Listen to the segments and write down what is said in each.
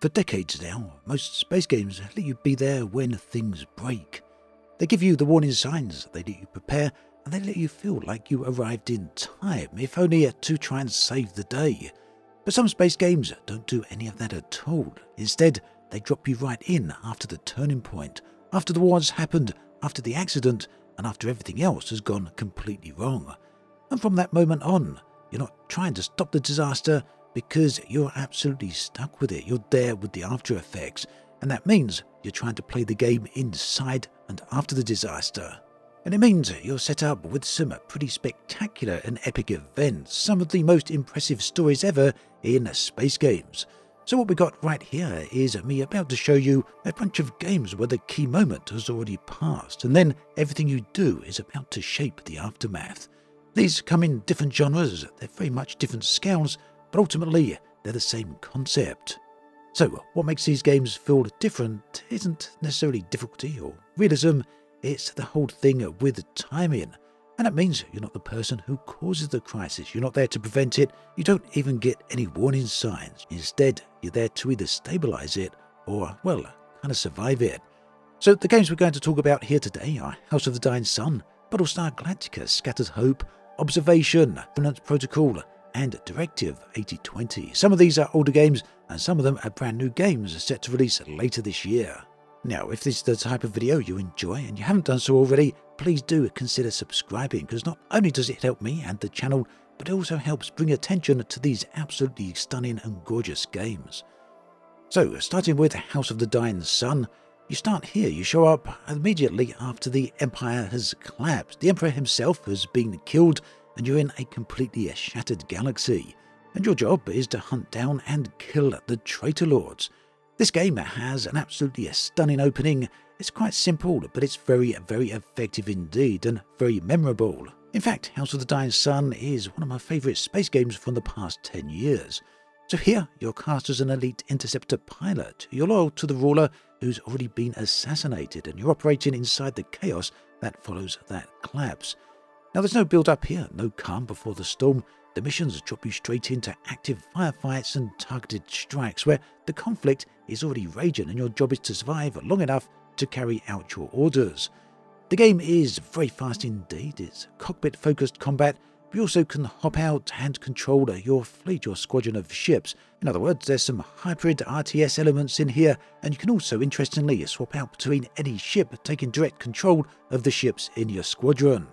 For decades now, most space games let you be there when things break. They give you the warning signs, they let you prepare, and they let you feel like you arrived in time, if only to try and save the day. But some space games don't do any of that at all. Instead, they drop you right in after the turning point, after the war has happened, after the accident, and after everything else has gone completely wrong. And from that moment on, you're not trying to stop the disaster because you're absolutely stuck with it. You're there with the after effects, and that means you're trying to play the game inside and after the disaster. And it means you're set up with some pretty spectacular and epic events, some of the most impressive stories ever in space games. So what we got right here is me about to show you a bunch of games where the key moment has already passed, and then everything you do is about to shape the aftermath. These come in different genres, they're very much different scales, but ultimately they're the same concept. So what makes these games feel different isn't necessarily difficulty or realism, it's the whole thing with timing. And that means you're not the person who causes the crisis, you're not there to prevent it, you don't even get any warning signs. Instead, you're there to either stabilize it or, well, kind of survive it. So the games we're going to talk about here today are House of the Dying Sun, Battlestar Galactica, Scattered Hope, Observation, Remnant Protocol, and Directive 8020. Some of these are older games, and some of them are brand new games set to release later this year. Now, if this is the type of video you enjoy and you haven't done so already, please do consider subscribing, because not only does it help me and the channel, but it also helps bring attention to these absolutely stunning and gorgeous games. So, starting with House of the Dying Sun, you start here. You show up immediately after the Empire has collapsed. The Emperor himself has been killed, and you're in a completely shattered galaxy. And your job is to hunt down and kill the traitor lords. This game has an absolutely stunning opening. It's quite simple, but it's very, very effective indeed, and very memorable. In fact, House of the Dying Sun is one of my favourite space games from the past 10 years. So here, you're cast as an elite interceptor pilot. You're loyal to the ruler who's already been assassinated, and you're operating inside the chaos that follows that collapse. Now, there's no build-up here, no calm before the storm. The missions drop you straight into active firefights and targeted strikes where the conflict is already raging and your job is to survive long enough to carry out your orders. The game is very fast indeed. It's cockpit-focused combat, but you also can hop out and control your fleet, your squadron of ships. In other words, there's some hybrid RTS elements in here, and you can also, interestingly, swap out between any ship, taking direct control of the ships in your squadron.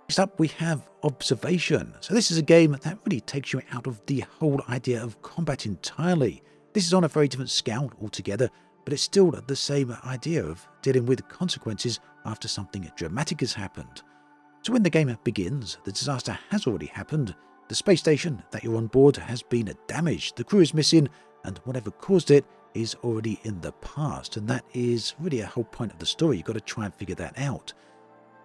Next up, we have Observation. So this is a game that really takes you out of the whole idea of combat entirely. This is on a very different scale altogether, but it's still the same idea of dealing with consequences after something dramatic has happened. So when the game begins, the disaster has already happened. The space station that you're on board has been damaged, the crew is missing, and whatever caused it is already in the past. And that is really a whole point of the story. You've got to try and figure that out.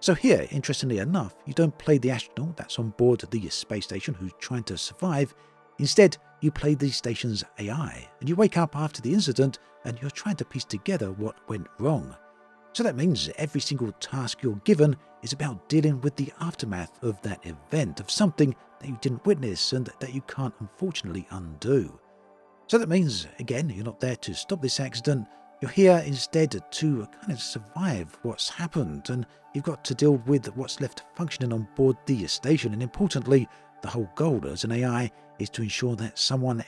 So here, interestingly enough, you don't play the astronaut that's on board the space station who's trying to survive. Instead, you play the station's AI, and you wake up after the incident and you're trying to piece together what went wrong. So that means every single task you're given is about dealing with the aftermath of that event, of something that you didn't witness and that you can't unfortunately undo. So that means, again, you're not there to stop this accident. You're here instead to kind of survive what's happened, and you've got to deal with what's left functioning on board the station. And importantly, the whole goal as an AI is to ensure that someone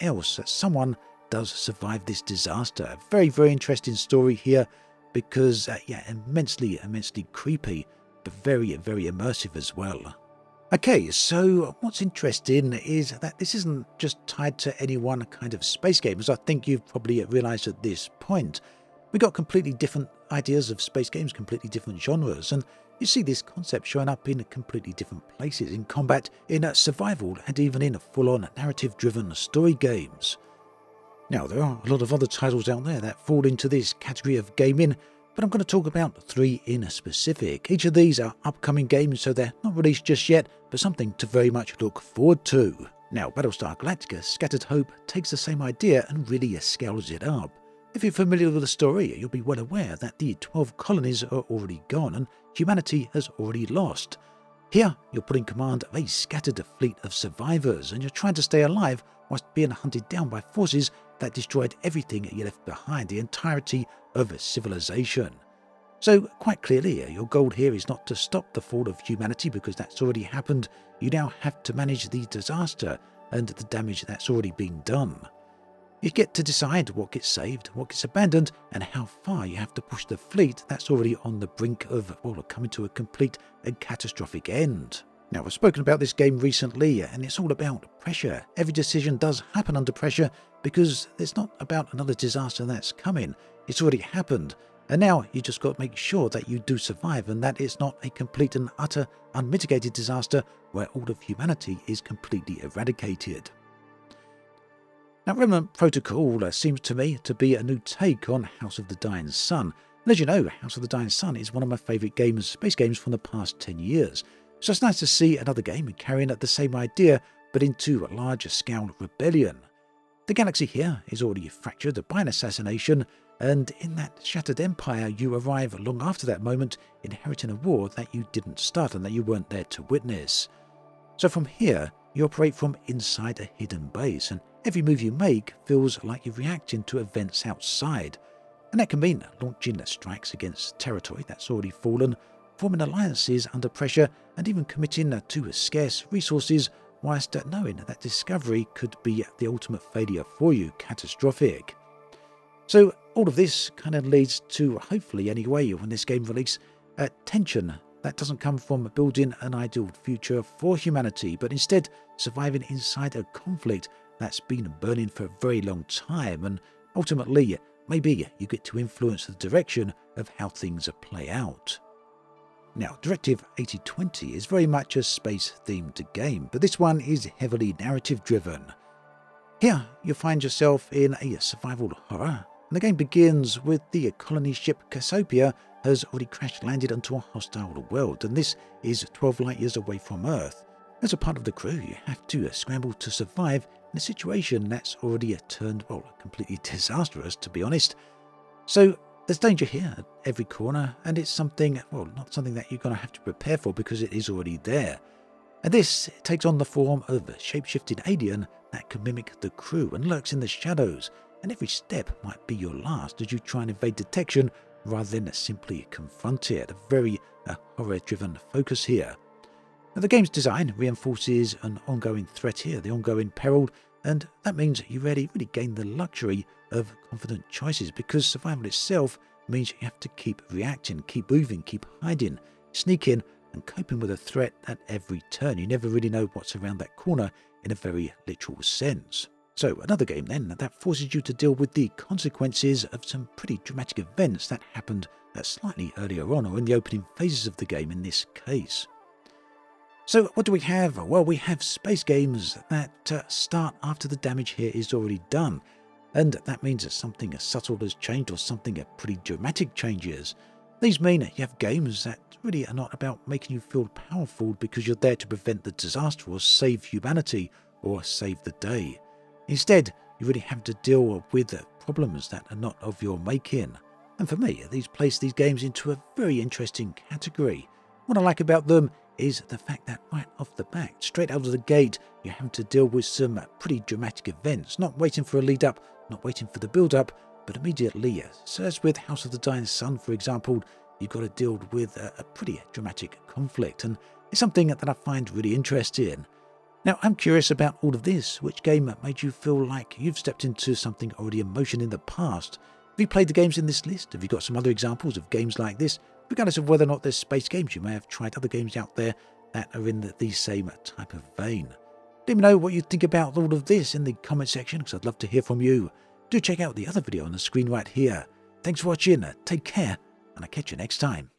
does survive this disaster. Very, very interesting story here because, immensely creepy, but very, very immersive as well. Okay, so what's interesting is that this isn't just tied to any one kind of space game, as I think you've probably realised at this point. We got completely different ideas of space games, completely different genres, and you see this concept showing up in completely different places, in combat, in survival, and even in full-on narrative-driven story games. Now, there are a lot of other titles out there that fall into this category of gaming, but I'm going to talk about 3 in specific. Each of these are upcoming games, so they're not released just yet, but something to very much look forward to. Now, Battlestar Galactica, Scattered Hope takes the same idea and really scales it up. If you're familiar with the story, you'll be well aware that the 12 colonies are already gone and humanity has already lost. Here, you're put in command of a scattered fleet of survivors, and you're trying to stay alive whilst being hunted down by forces that destroyed everything you left behind, the entirety of a civilization. So, quite clearly, your goal here is not to stop the fall of humanity because that's already happened. You now have to manage the disaster and the damage that's already been done. You get to decide what gets saved, what gets abandoned, and how far you have to push the fleet that's already on the brink of, coming to a complete and catastrophic end. Now, I've spoken about this game recently, and it's all about pressure. Every decision does happen under pressure because it's not about another disaster that's coming. It's already happened. And now you just got to make sure that you do survive and that it's not a complete and utter unmitigated disaster where all of humanity is completely eradicated. Now, Remnant Protocol seems to me to be a new take on House of the Dying Sun. And as you know, House of the Dying Sun is one of my favourite games, space games from the past 10 years. So it's nice to see another game carrying the same idea but into a larger scale rebellion. The galaxy here is already fractured by an assassination, and in that shattered empire you arrive long after that moment, inheriting a war that you didn't start and that you weren't there to witness. So from here, you operate from inside a hidden base, and every move you make feels like you're reacting to events outside. And that can mean launching strikes against territory that's already fallen, forming alliances under pressure, and even committing to scarce resources whilst knowing that discovery could be the ultimate failure for you, catastrophic. So all of this kind of leads to, hopefully anyway, when this game releases, tension that doesn't come from building an ideal future for humanity, but instead surviving inside a conflict that's been burning for a very long time, and ultimately, maybe you get to influence the direction of how things play out. Now, Directive 8020 is very much a space-themed game, but this one is heavily narrative-driven. Here, you'll find yourself in a survival horror, and the game begins with the colony ship Cassiopeia has already crash-landed onto a hostile world, and this is 12 light years away from Earth. As a part of the crew, you have to scramble to survive in a situation that's already turned, completely disastrous, to be honest. So, there's danger here at every corner, and it's something, not something that you're going to have to prepare for because it is already there. And this takes on the form of a shape-shifting alien that can mimic the crew and lurks in the shadows, and every step might be your last as you try and evade detection rather than simply confront it. A very horror-driven focus here. Now, the game's design reinforces an ongoing threat here, the ongoing peril, and that means you really gain the luxury of confident choices because survival itself means you have to keep reacting, keep moving, keep hiding, sneaking and coping with a threat at every turn. You never really know what's around that corner in a very literal sense. So another game then that forces you to deal with the consequences of some pretty dramatic events that happened slightly earlier on or in the opening phases of the game in this case. So what do we have? Well, we have space games that start after the damage here is already done. And that means that something as subtle has changed or something pretty dramatic changes. These mean you have games that really are not about making you feel powerful because you're there to prevent the disaster or save humanity or save the day. Instead, you really have to deal with problems that are not of your making. And for me, these place these games into a very interesting category. What I like about them is the fact that right off the bat, straight out of the gate, you have to deal with some pretty dramatic events, not waiting for a lead up, not waiting for the build up, but immediately. So as with House of the Dying Sun, for example, you've got to deal with a pretty dramatic conflict, and it's something that I find really interesting. Now, I'm curious about all of this. Which game made you feel like you've stepped into something already in motion in the past? Have you played the games in this list? Have you got some other examples of games like this? Regardless of whether or not there's space games, you may have tried other games out there that are in the same type of vein. Let me know what you think about all of this in the comment section, because I'd love to hear from you. Do check out the other video on the screen right here. Thanks for watching, take care, and I'll catch you next time.